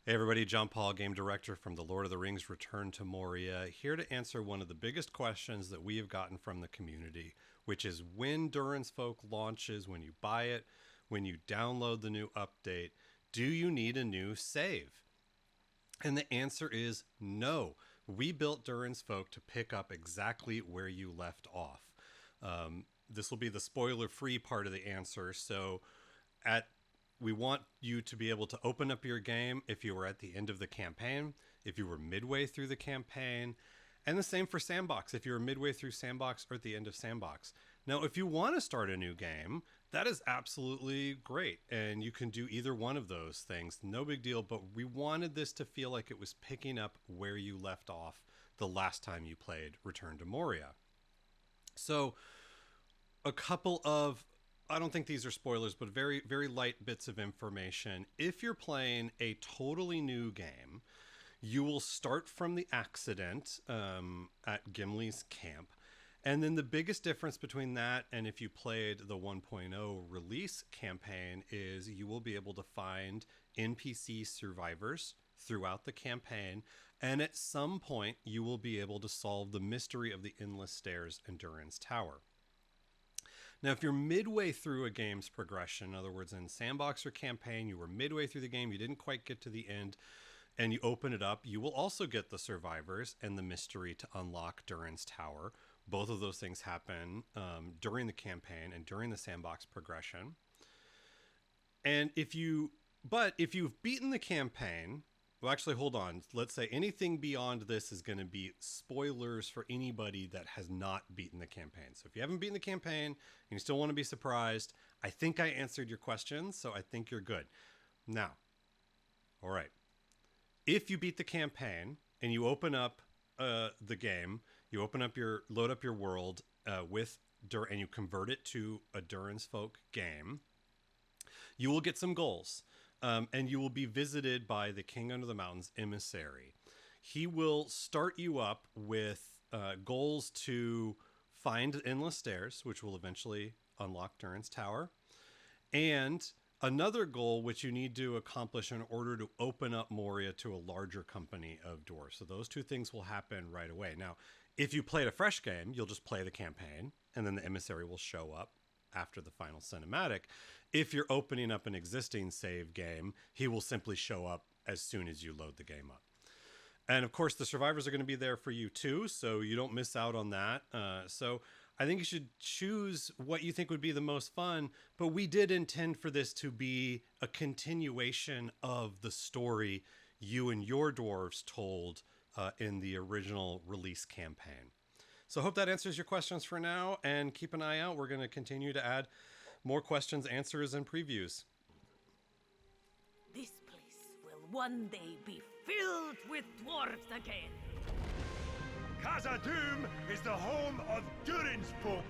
Hey everybody, Jon-Paul, game director from The Lord of the Rings Return to Moria, here to answer one of the biggest questions that we have gotten from the community, which is when Durin Folk launches, when you buy it, when you download the new update, do you need a new save? And the answer is no. We built Durin Folk to pick up exactly where you left off. This will be the spoiler-free part of the answer, so we want you to be able to open up your game if you were at the end of the campaign, if you were midway through the campaign, and the same for Sandbox, if you were midway through Sandbox or at the end of Sandbox. Now, if you want to start a new game, that is absolutely great, and you can do either one of those things. No big deal, but we wanted this to feel like it was picking up where you left off the last time you played Return to Moria. So, a couple of, I don't think these are spoilers, but very, very light bits of information. If you're playing a totally new game, you will start from the accident at Gimli's camp. And then the biggest difference between that and if you played the 1.0 release campaign is you will be able to find NPC survivors throughout the campaign. And at some point, you will be able to solve the mystery of the endless stairs in Durin's Tower. Now, if you're midway through a game's progression, in other words, in Sandbox or campaign, you were midway through the game, you didn't quite get to the end, and you open it up, you will also get the survivors and the mystery to unlock Durin's Tower. Both of those things happen during the campaign and during the Sandbox progression. And if you've beaten the campaign, well, actually, hold on. Let's say anything beyond this is going to be spoilers for anybody that has not beaten the campaign. So if you haven't beaten the campaign and you still want to be surprised, I think I answered your questions, so I think you're good. Now, all right. If you beat the campaign and you open up the game, you load up your world and you convert it to a Durin Folk game, you will get some goals. And you will be visited by the King Under the Mountain's emissary. He will start you up with goals to find endless stairs, which will eventually unlock Durin's Tower, and another goal which you need to accomplish in order to open up Moria to a larger company of dwarves. So those two things will happen right away. Now, if you played a fresh game, you'll just play the campaign, and then the emissary will show up after the final cinematic. If you're opening up an existing save game, he will simply show up as soon as you load the game up. And of course, the survivors are going to be there for you too, so you don't miss out on that. So I think you should choose what you think would be the most fun, but we did intend for this to be a continuation of the story you and your dwarves told in the original release campaign. So I hope that answers your questions for now, and keep an eye out. We're going to continue to add more questions, answers, and previews. This place will one day be filled with dwarves again. Khazad-dûm is the home of Durin Folk.